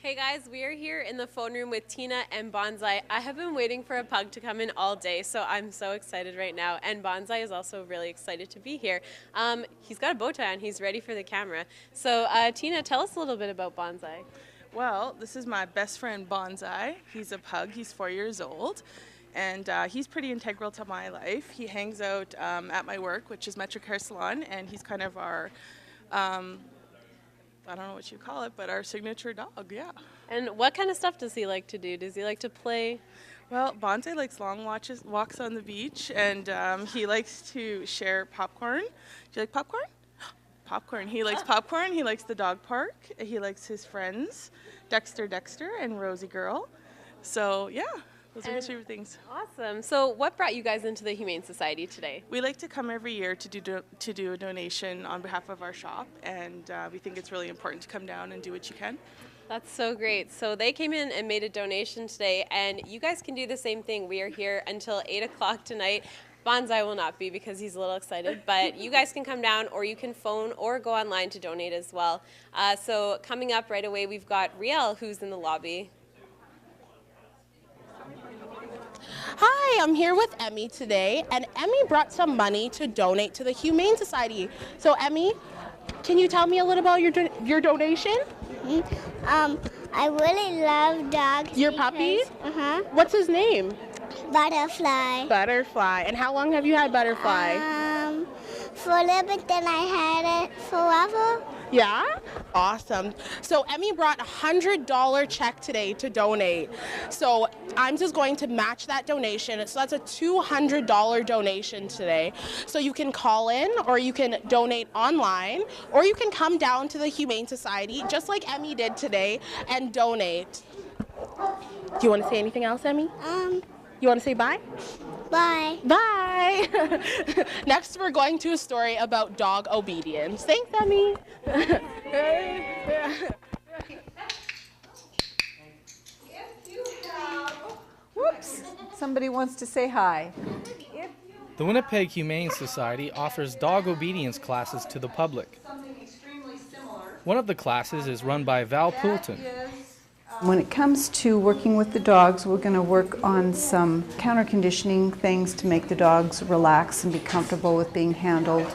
Hey guys, we are here in the phone room with Tina and Bonsai. I have been waiting for a pug to come in all day, so I'm so excited right now. And Bonsai is also really excited to be here. He's got a bow tie on, he's ready for the camera. So Tina, tell us a little bit about Bonsai. Well, this is my best friend Bonsai. He's a pug, he's 4 years old, and he's pretty integral to my life. He hangs out at my work, which is Metro Care Salon, and he's kind of our I don't know what you call it, but our signature dog, yeah. And what kind of stuff does he like to do? Does he like to play? Well, Bonsai likes long walks on the beach, and he likes to share popcorn. Do you like popcorn? Popcorn. He likes popcorn. He likes the dog park. He likes his friends, Dexter, and Rosie Girl. So, yeah. Those are his favorite things. Awesome. So what brought you guys into the Humane Society today? We like to come every year to do a donation on behalf of our shop, and we think it's really important to come down and do what you can. That's so great. So they came in and made a donation today, and you guys can do the same thing. We are here until 8 o'clock tonight. Bonsai will not be because he's a little excited, but you guys can come down or you can phone or go online to donate as well. So coming up right away, we've got Riel, who's in the lobby. Hi, I'm here with Emmy today, and Emmy brought some money to donate to the Humane Society. So Emmy, can you tell me a little about your donation? I really love dogs. Your puppy? Uh-huh. What's his name? Butterfly. Butterfly. And how long have you had Butterfly? For a little bit, then I had it forever. Yeah? Awesome. So Emmy brought a $100 check today to donate. So I'm just going to match that donation. So that's a $200 donation today. So you can call in, or you can donate online, or you can come down to the Humane Society, just like Emmy did today, and donate. Do you want to say anything else, Emmy? You want to say bye? Bye. Bye. Next, we're going to a story about dog obedience. Thanks, Emmy. Whoops, somebody wants to say hi. The Winnipeg Humane Society offers dog obedience classes to the public. One of the classes is run by Val Poulton. When it comes to working with the dogs, we're going to work on some counter-conditioning things to make the dogs relax and be comfortable with being handled.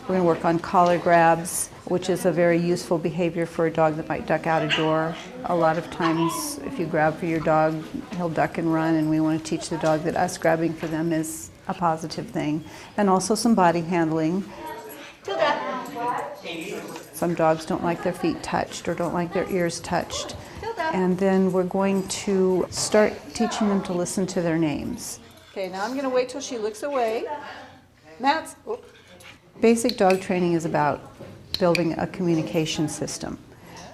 We're going to work on collar grabs, which is a very useful behavior for a dog that might duck out a door. A lot of times, if you grab for your dog, he'll duck and run, and we want to teach the dog that us grabbing for them is a positive thing. And also some body handling. Some dogs don't like their feet touched or don't like their ears touched. And then we're going to start teaching them to listen to their names. Okay, now I'm going to wait till she looks away. Matt's. Oh. Basic dog training is about building a communication system.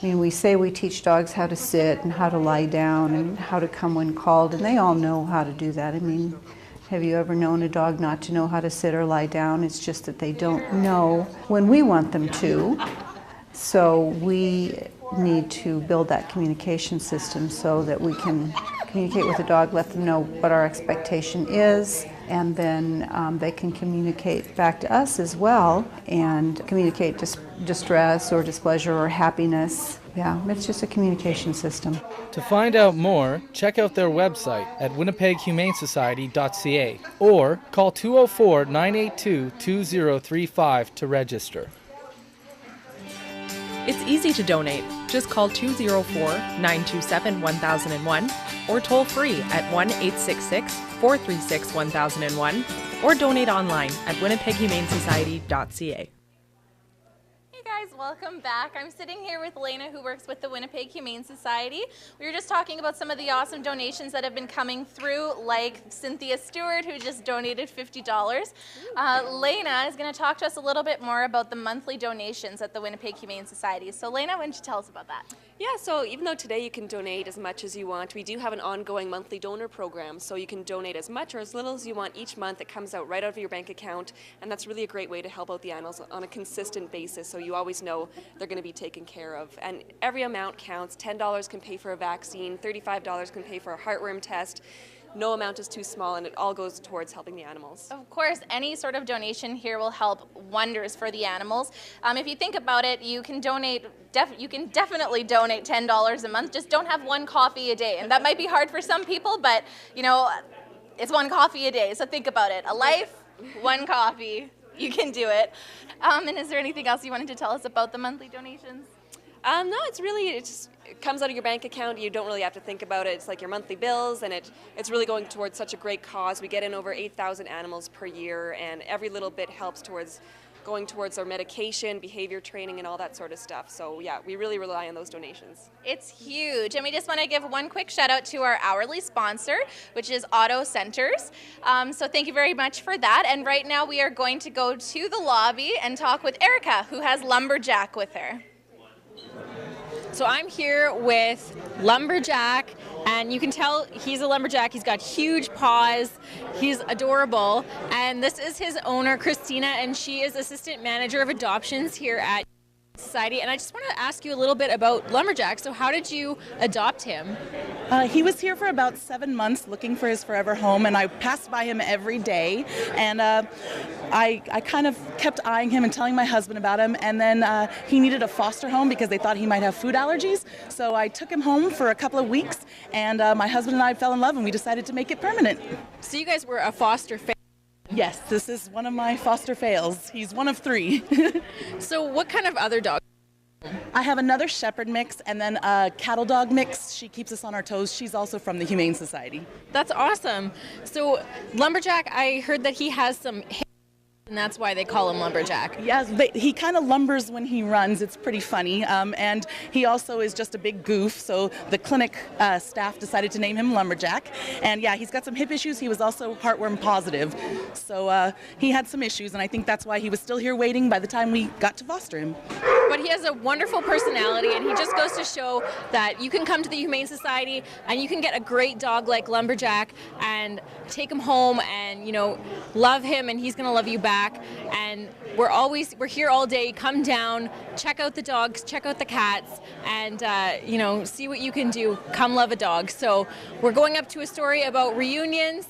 I mean, we say we teach dogs how to sit and how to lie down and how to come when called, and they all know how to do that. I mean, have you ever known a dog not to know how to sit or lie down? It's just that they don't know when we want them to. So we need to build that communication system so that we can communicate with the dog, let them know what our expectation is, and then they can communicate back to us as well and communicate distress or displeasure or happiness. Yeah, it's just a communication system. To find out more, check out their website at winnipeghumanesociety.ca or call 204-982-2035 to register. It's easy to donate. Just call 204-927-1001 or toll free at 1-866-436-1001 or donate online at winnipeghumanesociety.ca. Hey guys, welcome back. I'm sitting here with Lena, who works with the Winnipeg Humane Society. We were just talking about some of the awesome donations that have been coming through, like Cynthia Stewart, who just donated $50. Lena is going to talk to us a little bit more about the monthly donations at the Winnipeg Humane Society. So Lena, why don't you tell us about that? Yeah, so even though today you can donate as much as you want, we do have an ongoing monthly donor program, so you can donate as much or as little as you want each month. It comes out right out of your bank account, and that's really a great way to help out the animals on a consistent basis, so you always know they're going to be taken care of. And every amount counts. $10 can pay for a vaccine, $35 can pay for a heartworm test. no amount is too small, and it all goes towards helping the animals. Of course, any sort of donation here will help wonders for the animals. If you think about it, you can donate. You can definitely donate $10 a month. Just don't have one coffee a day, and that might be hard for some people, but you know, it's one coffee a day. So think about it: a life, one coffee. You can do it. And is there anything else you wanted to tell us about the monthly donations? No, it comes out of your bank account. You don't really have to think about it. It's like your monthly bills, and it's really going towards such a great cause. We get in over 8,000 animals per year, and every little bit helps towards going towards our medication, behavior training, and all that sort of stuff. So yeah, we really rely on those donations. It's huge. And we just want to give one quick shout out to our hourly sponsor, which is Auto Centers. So thank you very much for that. And right now we are going to go to the lobby and talk with Erica, who has Lumberjack with her. So I'm here with Lumberjack, and you can tell he's a lumberjack. He's got huge paws. He's adorable. And this is his owner, Christina, and she is assistant manager of adoptions here at Society. And I just want to ask you a little bit about Lumberjack. So how did you adopt him? He was here for about 7 months looking for his forever home, and I passed by him every day, and I kind of kept eyeing him and telling my husband about him, and then he needed a foster home because they thought he might have food allergies, so I took him home for a couple of weeks, and my husband and I fell in love, and we decided to make it permanent. So you guys were a foster family? Yes, this is one of my foster fails. He's one of 3. So what kind of other dogs? I have another shepherd mix and then a cattle dog mix. She keeps us on our toes. She's also from the Humane Society. That's awesome. So Lumberjack, I heard that he has some hair, and that's why they call him Lumberjack. Yes, but he kind of lumbers when he runs. It's pretty funny. And he also is just a big goof, so the clinic staff decided to name him Lumberjack. And yeah, he's got some hip issues. He was also heartworm positive. So he had some issues, and I think that's why he was still here waiting by the time we got to foster him. But he has a wonderful personality, and he just goes to show that you can come to the Humane Society and you can get a great dog like Lumberjack and take him home and, you know, love him, and he's going to love you back. And we're here all day. Come down, check out the dogs, check out the cats, and you know, see what you can do. Come love a dog. So we're going up to a story about reunions.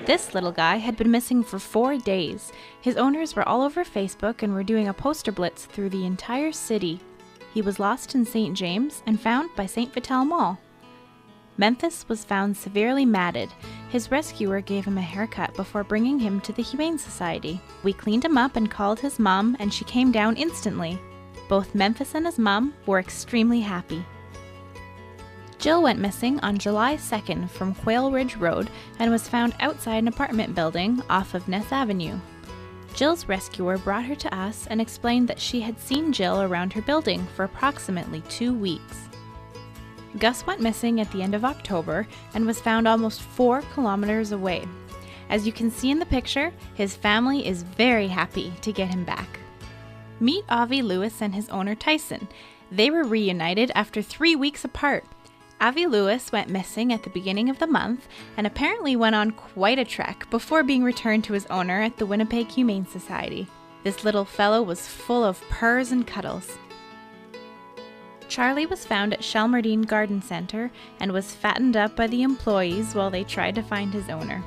This little guy had been missing for 4 days. His owners were all over Facebook and were doing a poster blitz through the entire city. He was lost in St. James and found by St. Vital Mall. Memphis was found severely matted. His rescuer gave him a haircut before bringing him to the Humane Society. We cleaned him up and called his mom, and she came down instantly. Both Memphis and his mom were extremely happy. Jill went missing on July 2nd from Quail Ridge Road and was found outside an apartment building off of Ness Avenue. Jill's rescuer brought her to us and explained that she had seen Jill around her building for approximately 2 weeks. Gus went missing at the end of October and was found almost 4 kilometers away. As you can see in the picture, his family is very happy to get him back. Meet Avi Lewis and his owner Tyson. They were reunited after 3 weeks apart. Avi Lewis went missing at the beginning of the month and apparently went on quite a trek before being returned to his owner at the Winnipeg Humane Society. This little fellow was full of purrs and cuddles. Charlie was found at Shelmerdine Garden Center and was fattened up by the employees while they tried to find his owner.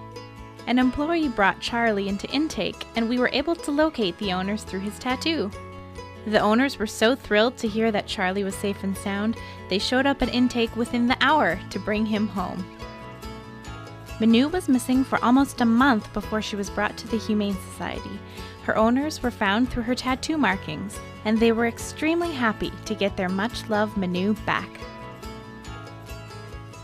An employee brought Charlie into intake, and we were able to locate the owners through his tattoo. The owners were so thrilled to hear that Charlie was safe and sound, they showed up at intake within the hour to bring him home. Manu was missing for almost a month before she was brought to the Humane Society. Her owners were found through her tattoo markings, and they were extremely happy to get their much-loved Manu back.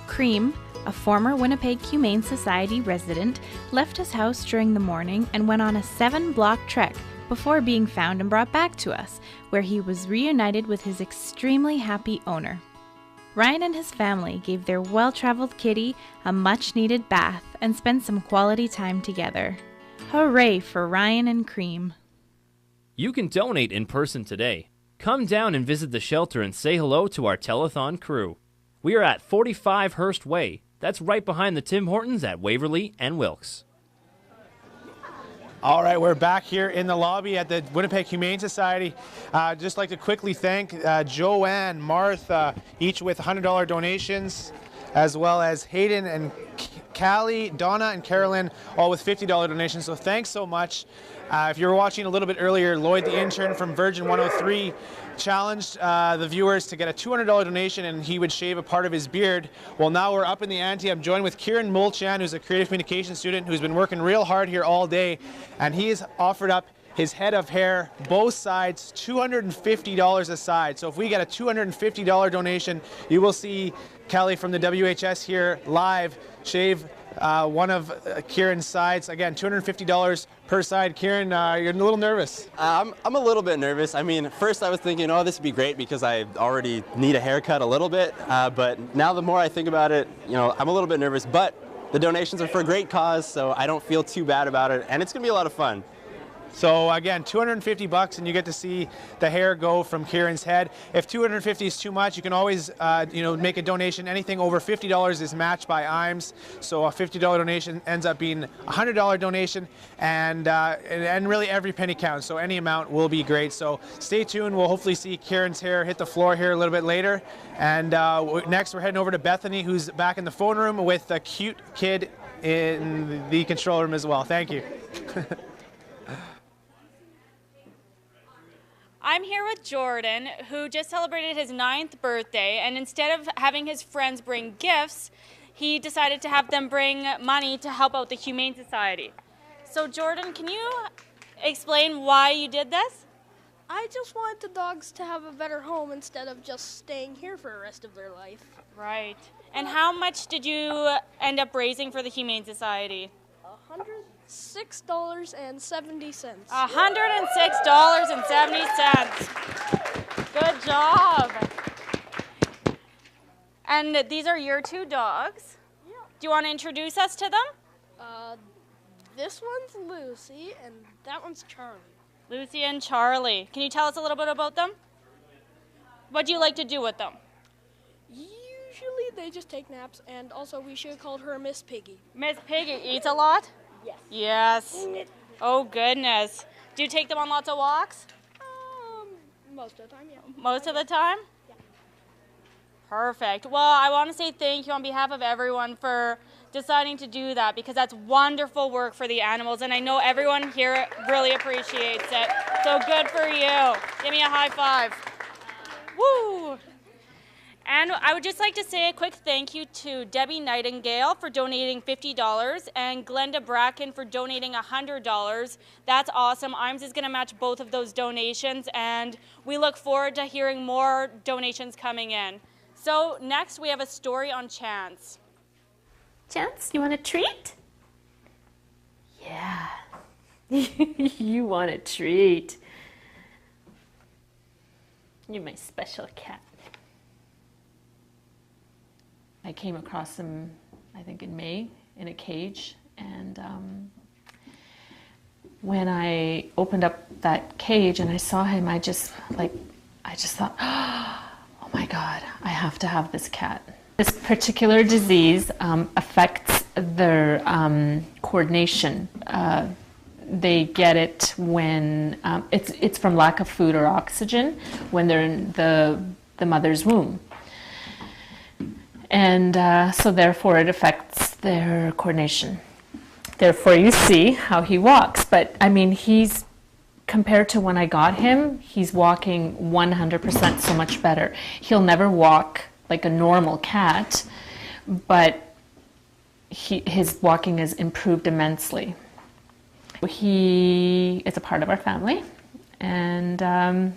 Cream, a former Winnipeg Humane Society resident, left his house during the morning and went on a 7-block trek before being found and brought back to us, where he was reunited with his extremely happy owner. Ryan and his family gave their well-traveled kitty a much-needed bath and spent some quality time together. Hooray for Ryan and Cream. You can donate in person today. Come down and visit the shelter and say hello to our telethon crew. We are at 45 Hearst Way. That's right behind the Tim Hortons at Waverly and Wilkes. All right, we're back here in the lobby at the Winnipeg Humane Society. Just like to quickly thank Joanne, Martha, each with $100 donations. as well as Hayden and Callie, Donna, and Carolyn, all with $50 donations. So thanks so much. If you were watching a little bit earlier, Lloyd, the intern from Virgin 103, challenged the viewers to get a $200 donation and he would shave a part of his beard. Well, now we're up in the ante. I'm joined with Kieran Mulchan, who's a creative communication student who's been working real hard here all day, and he's offered up his head of hair, both sides, $250 a side. So if we get a $250 donation, you will see Kelly from the WHS here live shave one of Kieran's sides. Again, $250 per side. Kieran, you're a little nervous. I'm a little bit nervous. I mean, first I was thinking, oh, this would be great because I already need a haircut a little bit. But now the more I think about it, I'm a little bit nervous. But the donations are for a great cause, so I don't feel too bad about it. And it's going to be a lot of fun. So again, $250 and you get to see the hair go from Kieran's head. If $250 is too much, you can always make a donation. Anything over $50 is matched by IMES. So a $50 donation ends up being a $100 donation, and really every penny counts. So any amount will be great. So stay tuned. We'll hopefully see Kieran's hair hit the floor here a little bit later. And next we're heading over to Bethany, who's back in the phone room with a cute kid in the control room as well. Thank you. I'm here with Jordan, who just celebrated his 9th birthday, and instead of having his friends bring gifts, he decided to have them bring money to help out the Humane Society. So Jordan, can you explain why you did this? I just wanted the dogs to have a better home instead of just staying here for the rest of their life. Right. And how much did you end up raising for the Humane Society? $106.70. $106.70. Good job. And these are your 2 dogs? Yeah. Do you want to introduce us to them? This one's Lucy and that one's Charlie. Lucy and Charlie. Can you tell us a little bit about them? What do you like to do with them? Usually they just take naps, and also we should have called her Miss Piggy. Miss Piggy eats a lot? Yes. Yes. Oh, goodness. Do you take them on lots of walks? Most of the time, yeah. Most of the time? Yeah. Perfect. Well, I want to say thank you on behalf of everyone for deciding to do that, because that's wonderful work for the animals, and I know everyone here really appreciates it. So good for you. Give me a high five. Woo! And I would just like to say a quick thank you to Debbie Nightingale for donating $50 and Glenda Bracken for donating $100. That's awesome. IMES is going to match both of those donations, and we look forward to hearing more donations coming in. So next we have a story on Chance. Chance, you want a treat? Yeah. You want a treat. You're my special cat. I came across him, I think in May, in a cage, and when I opened up that cage and I saw him, I just thought, oh my God, I have to have this cat. This particular disease affects their coordination. They get it when it's from lack of food or oxygen when they're in the mother's womb. And so therefore it affects their coordination. Therefore you see how he walks. But I mean, he's, compared to when I got him, he's walking 100% so much better. He'll never walk like a normal cat, but his walking has improved immensely. He is a part of our family, and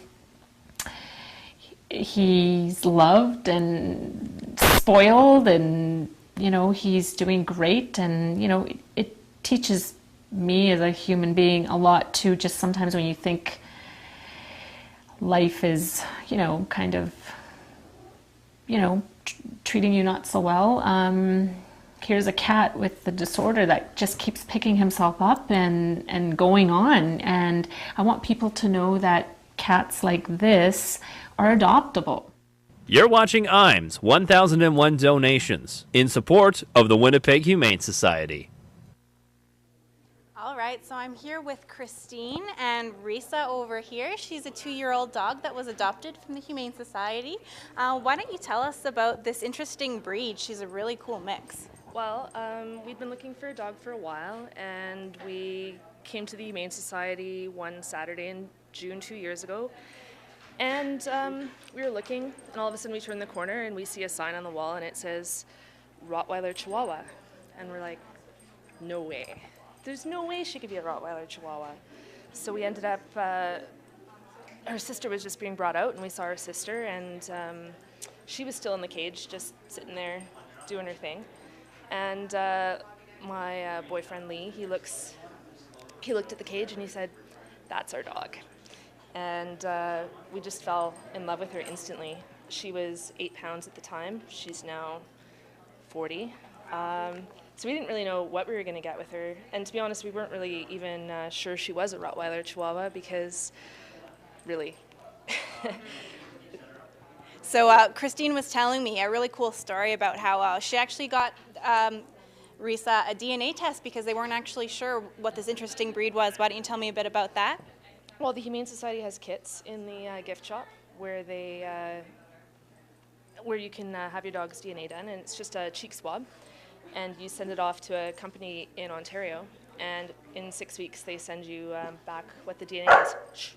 he's loved and spoiled, and he's doing great, and it teaches me as a human being a lot too. Just sometimes when you think life is kind of treating you not so well, here's a cat with the disorder that just keeps picking himself up and going on, and I want people to know that cats like this are adoptable. You're watching IMES 1001 Donations in support of the Winnipeg Humane Society. All right, so I'm here with Christine and Risa over here. She's a 2-year-old dog that was adopted from the Humane Society. Why don't you tell us about this interesting breed? She's a really cool mix. Well, we'd been looking for a dog for a while, and we came to the Humane Society one Saturday in June 2 years ago. And we were looking, and all of a sudden we turn the corner and we see a sign on the wall, and it says Rottweiler Chihuahua. And we're like, no way. There's no way she could be a Rottweiler Chihuahua. So we ended up, her sister was just being brought out, and we saw her sister, and she was still in the cage, just sitting there doing her thing. And my boyfriend Lee, he looked at the cage and he said, "That's our dog." And we just fell in love with her instantly. She was 8 pounds at the time. She's now 40. So we didn't really know what we were going to get with her. And to be honest, we weren't really even sure she was a Rottweiler Chihuahua because, really. So Christine was telling me a really cool story about how she actually got Risa a DNA test because they weren't actually sure what this interesting breed was. Why don't you tell me a bit about that? Well, the Humane Society has kits in the gift shop where you can have your dog's DNA done, and it's just a cheek swab. And you send it off to a company in Ontario, and in 6 weeks they send you back what the DNA is. Shh.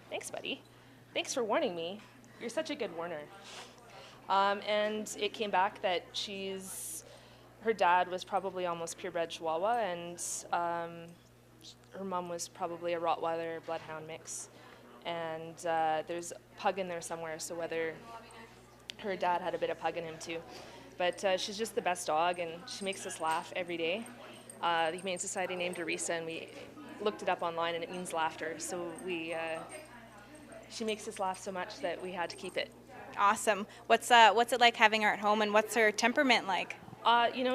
Thanks, buddy. Thanks for warning me. You're such a good warner. And it came back that her dad was probably almost purebred Chihuahua, and her mom was probably a Rottweiler Bloodhound mix. And there's a pug in there somewhere, so whether her dad had a bit of pug in him too. But she's just the best dog, and she makes us laugh every day. The Humane Society named her Risa, and we looked it up online, and it means laughter. So she makes us laugh so much that we had to keep it. Awesome. What's it like having her at home, and what's her temperament like?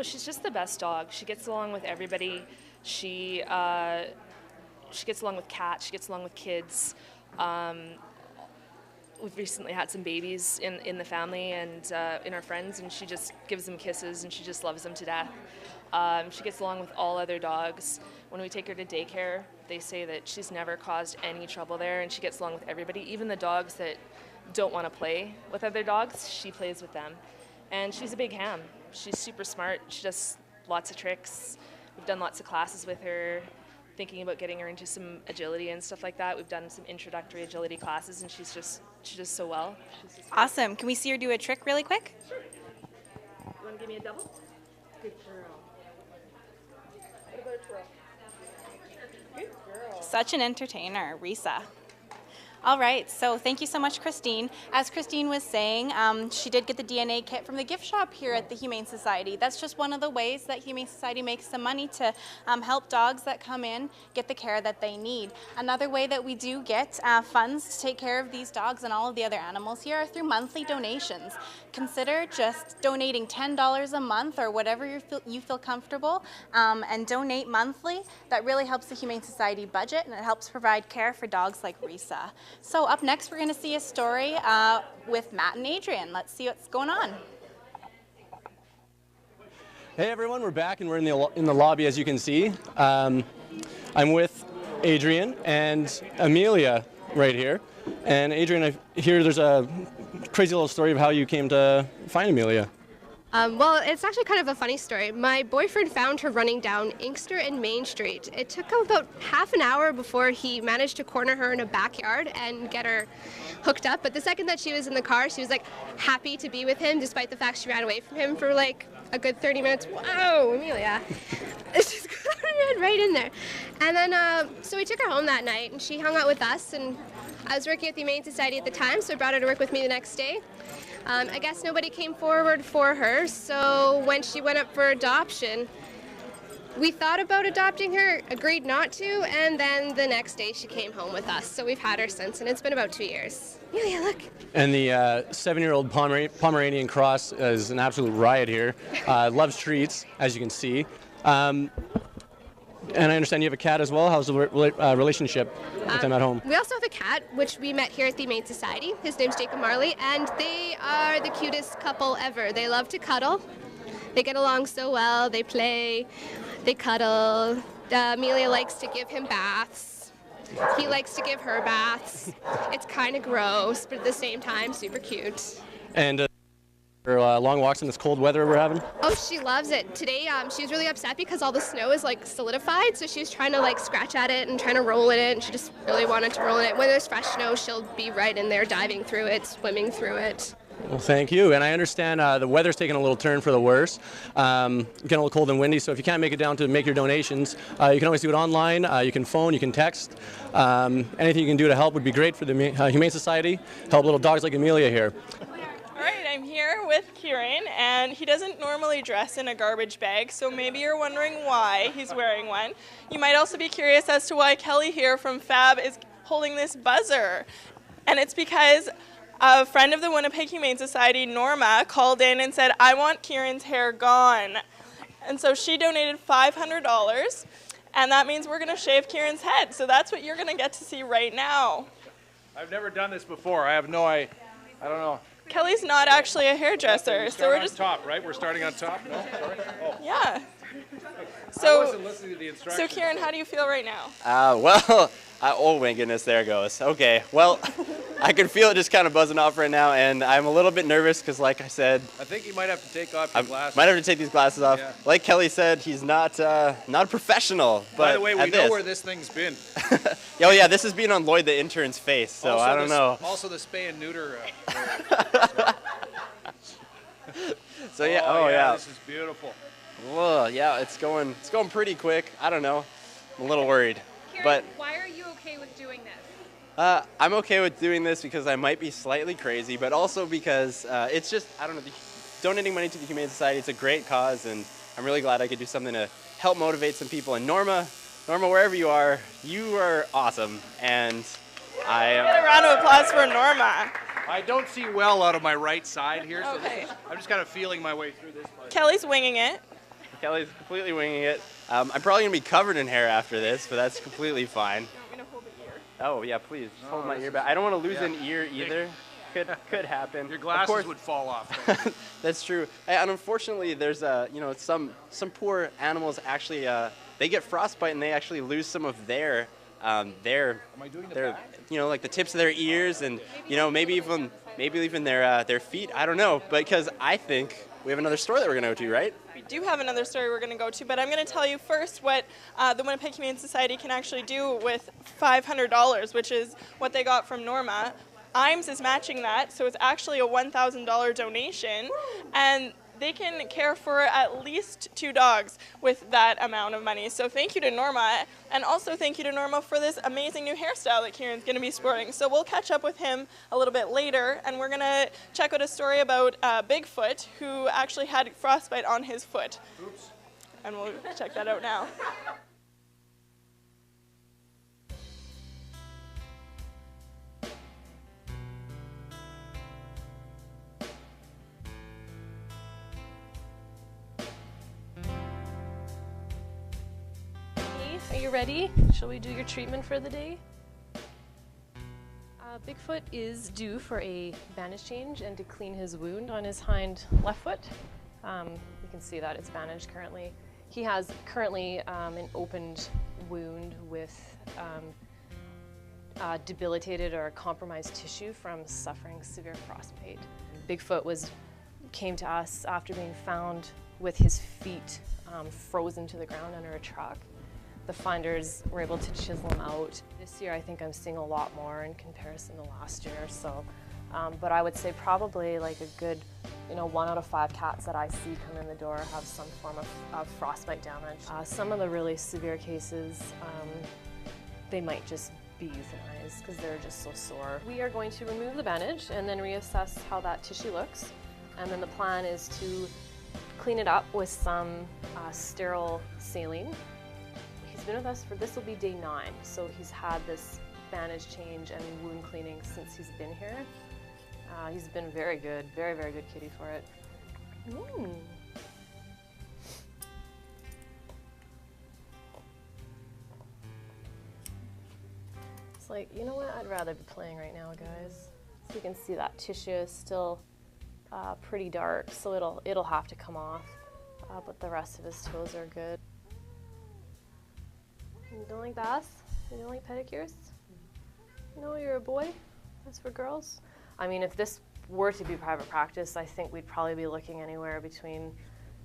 She's just the best dog. She gets along with everybody. She gets along with cats. She gets along with kids. We've recently had some babies in the family and in our friends, and she just gives them kisses, and she just loves them to death. She gets along with all other dogs. When we take her to daycare, they say that she's never caused any trouble there, and she gets along with everybody. Even the dogs that don't want to play with other dogs, she plays with them. And she's a big ham. She's super smart. She does lots of tricks. We've done lots of classes with her, thinking about getting her into some agility and stuff like that. We've done some introductory agility classes, and she does so well. Awesome. Can we see her do a trick really quick? Sure. You want to give me a double? Good girl. What about a twirl? Good girl. Such an entertainer, Risa. All right, so thank you so much, Christine. As Christine was saying, she did get the DNA kit from the gift shop here at the Humane Society. That's just one of the ways that Humane Society makes some money to help dogs that come in get the care that they need. Another way that we do get funds to take care of these dogs and all of the other animals here are through monthly donations. Consider just donating $10 a month or whatever you feel comfortable and donate monthly. That really helps the Humane Society budget, and it helps provide care for dogs like Risa. So up next, we're going to see a story with Matt and Adrian. Let's see what's going on. Hey everyone, we're back and we're in the lobby, as you can see. I'm with Adrian and Amelia right here. And Adrian, I hear there's a crazy little story of how you came to find Amelia. Well, it's actually kind of a funny story. My boyfriend found her running down Inkster and Main Street. It took him about half an hour before he managed to corner her in a backyard and get her hooked up. But the second that she was in the car, she was like happy to be with him, despite the fact she ran away from him for like a good 30 minutes. Whoa, Amelia. She's ran right in there. And then, so we took her home that night, and she hung out with us. And I was working at the Humane Society at the time, so I brought her to work with me the next day. I guess nobody came forward for her, so when she went up for adoption, we thought about adopting her, agreed not to, and then the next day she came home with us. So we've had her since, and it's been about 2 years. Yeah, look. And the 7-year-old Pomeranian Cross is an absolute riot here. Loves treats, as you can see. And I understand you have a cat as well. How's the relationship with them at home? We also have a cat, which we met here at the Humane Society. His name's Jacob Marley, and they are the cutest couple ever. They love to cuddle. They get along so well. They play, they cuddle. Amelia likes to give him baths. He likes to give her baths. It's kind of gross, but at the same time, super cute. And long walks in this cold weather we're having? Oh, she loves it. Today, she's really upset because all the snow is like solidified, so she's trying to like scratch at it and trying to roll in it, and she just really wanted to roll in it. When there's fresh snow, she'll be right in there diving through it, swimming through it. Well, thank you. And I understand the weather's taking a little turn for the worse. Getting a little cold and windy, so if you can't make it down to make your donations, you can always do it online. You can phone, you can text. Anything you can do to help would be great for the Humane Society. Help little dogs like Amelia here. Alright, I'm here with Kieran, and he doesn't normally dress in a garbage bag, so maybe you're wondering why he's wearing one. You might also be curious as to why Kelly here from Fab is holding this buzzer. And it's because a friend of the Winnipeg Humane Society, Norma, called in and said, I want Kieran's hair gone. And so she donated $500, and that means we're going to shave Kieran's head. So that's what you're going to get to see right now. I've never done this before. I have no idea. I don't know. Kelly's not actually a hairdresser, so we're just top, right? We're starting on top. No, sorry. Oh. Yeah. I wasn't listening to the instructions. So Kieran, how do you feel right now? Well, oh my goodness, there it goes. Okay, well, I can feel it just kind of buzzing off right now, and I'm a little bit nervous because, like I said, I think you might have to take off your glasses. Might have to take these glasses off. Yeah. Like Kelly said, he's not a professional. But by the way, we at know this. where this thing's been. Oh yeah, this has been on Lloyd the intern's face, so also I don't know. Also the spay and neuter. So yeah, oh yeah. This is beautiful. Whoa, yeah, it's going pretty quick. I don't know. I'm a little worried. Kieran, But why are you okay with doing this? I'm okay with doing this because I might be slightly crazy, but also because it's just, I don't know, donating money to the Humane Society, it's a great cause, and I'm really glad I could do something to help motivate some people. And Norma, wherever you are awesome, and I Get a round of applause for Norma. I don't see well out of my right side here, so Okay. I'm just kind of feeling my way through this. Kelly's winging it. Kelly's completely winging it. I'm probably going to be covered in hair after this, but that's completely fine. I'm going to hold the ear. Oh, yeah, please, just hold my ear back. I don't want to lose an ear either. Could happen. Your glasses Of course, would fall off. that's true. And unfortunately, there's some poor animals actually they get frostbite and they actually lose some of their like the tips of their ears and maybe even their feet. I don't know, but because I think we have another store that we're gonna go to, right? We do have another story we're going to go to, but I'm going to tell you first what the Winnipeg Humane Society can actually do with $500, which is what they got from Norma. IMS is matching that, so it's actually a $1,000 donation, and they can care for at least 2 dogs with that amount of money. So thank you to Norma, and also thank you to Norma for this amazing new hairstyle that Kieran's going to be sporting. So we'll catch up with him a little bit later, and we're going to check out a story about Bigfoot, who actually had frostbite on his foot. Oops. And we'll check that out now. Are you ready? Shall we do your treatment for the day? Bigfoot is due for a bandage change and to clean his wound on his hind left foot. You can see that it's bandaged currently. He has currently an opened wound with debilitated or compromised tissue from suffering severe frostbite. Bigfoot came to us after being found with his feet frozen to the ground under a truck. The finders were able to chisel him out. This year I think I'm seeing a lot more in comparison to last year. So, but I would say probably like a good, 1 out of 5 cats that I see come in the door have some form of frostbite damage. Some of the really severe cases, they might just be euthanized because they're just so sore. We are going to remove the bandage and then reassess how that tissue looks. And then the plan is to clean it up with some sterile saline. He's been with us this will be day 9, so he's had this bandage change and wound cleaning since he's been here. He's been very good, very, very good kitty for it. It's like, you know what, I'd rather be playing right now, guys. So you can see that tissue is still pretty dark, so it'll have to come off, but the rest of his toes are good. You don't like baths? You don't like pedicures? No, you're a boy? That's for girls? I mean, if this were to be private practice, I think we'd probably be looking anywhere between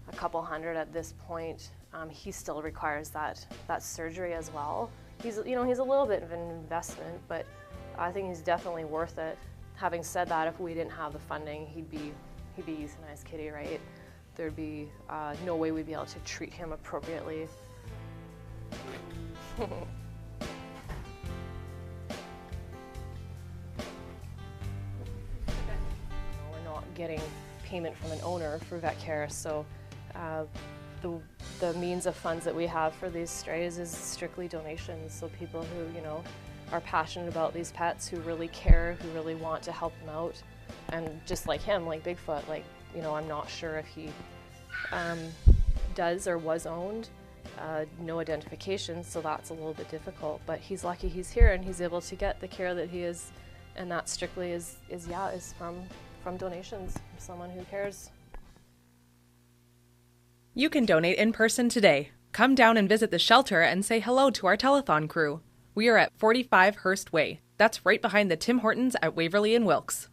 a couple hundred at this point. He still requires that surgery as well. He's a little bit of an investment, but I think he's definitely worth it. Having said that, if we didn't have the funding, he'd be euthanized kitty, right? There'd be no way we'd be able to treat him appropriately. We're not getting payment from an owner for vet care, so the means of funds that we have for these strays is strictly donations. So people who, are passionate about these pets, who really care, who really want to help them out. And just like him, like Bigfoot, I'm not sure if he does or was owned. No identification, so that's a little bit difficult. But he's lucky he's here and he's able to get the care that he is, and that strictly is from donations, from someone who cares. You can donate in person today. Come down and visit the shelter and say hello to our telethon crew. We are at 45 Hearst Way. That's right behind the Tim Hortons at Waverly and Wilkes.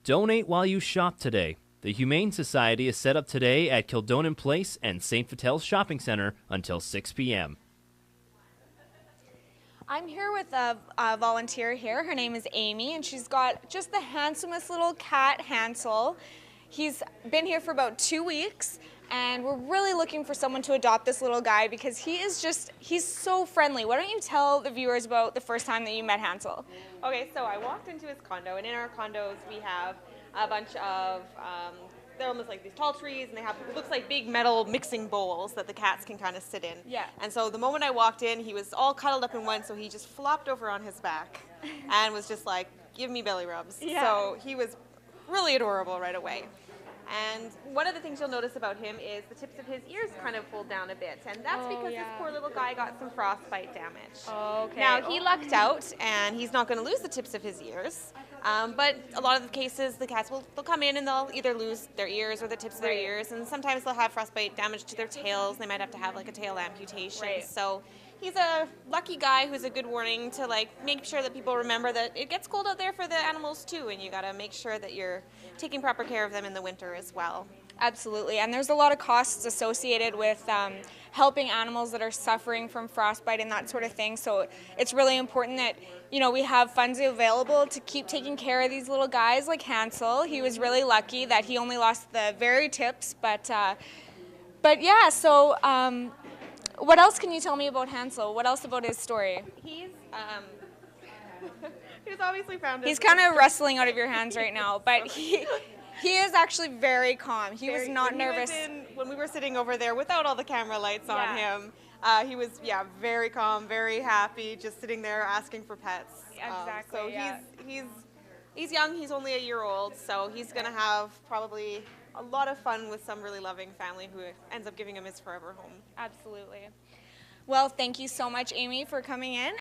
Donate while you shop today. The Humane Society is set up today at Kildonan Place and St. Vitel's Shopping Center until 6 p.m. I'm here with a volunteer here. Her name is Amy, and she's got just the handsomest little cat, Hansel. He's been here for about 2 weeks, and we're really looking for someone to adopt this little guy because he's so friendly. Why don't you tell the viewers about the first time that you met Hansel? Okay, so I walked into his condo, and in our condos we have a bunch of, they're almost like these tall trees, and they have, it looks like big metal mixing bowls that the cats can kind of sit in. Yeah. And so the moment I walked in, he was all cuddled up in one, so he just flopped over on his back and was just like, give me belly rubs. Yeah. So he was really adorable right away. And one of the things you'll notice about him is the tips of his ears kind of pulled down a bit, and that's because this poor little guy got some frostbite damage. Oh, okay. Now, he lucked out, and he's not going to lose the tips of his ears, but a lot of the cases, the cats they'll come in and they'll either lose their ears or the tips of their ears, and sometimes they'll have frostbite damage to their tails. They might have to have like a tail amputation. Right. So he's a lucky guy who's a good warning to make sure that people remember that it gets cold out there for the animals too, and you got to make sure that you're taking proper care of them in the winter as well. Absolutely, and there's a lot of costs associated with helping animals that are suffering from frostbite and that sort of thing, so it's really important that we have funds available to keep taking care of these little guys like Hansel. He was really lucky that he only lost the very tips, but yeah, so what else can you tell me about Hansel? What else about his story? He's obviously found He's kind of wrestling out of your hands right now, but he is actually very calm. He was not nervous. When we were sitting over there without all the camera lights on him, He was, very calm, very happy, just sitting there asking for pets. Exactly, So yeah. he's young. He's only a year old, so he's gonna have probably a lot of fun with some really loving family who ends up giving him his forever home. Absolutely. Well, thank you so much, Amy, for coming in.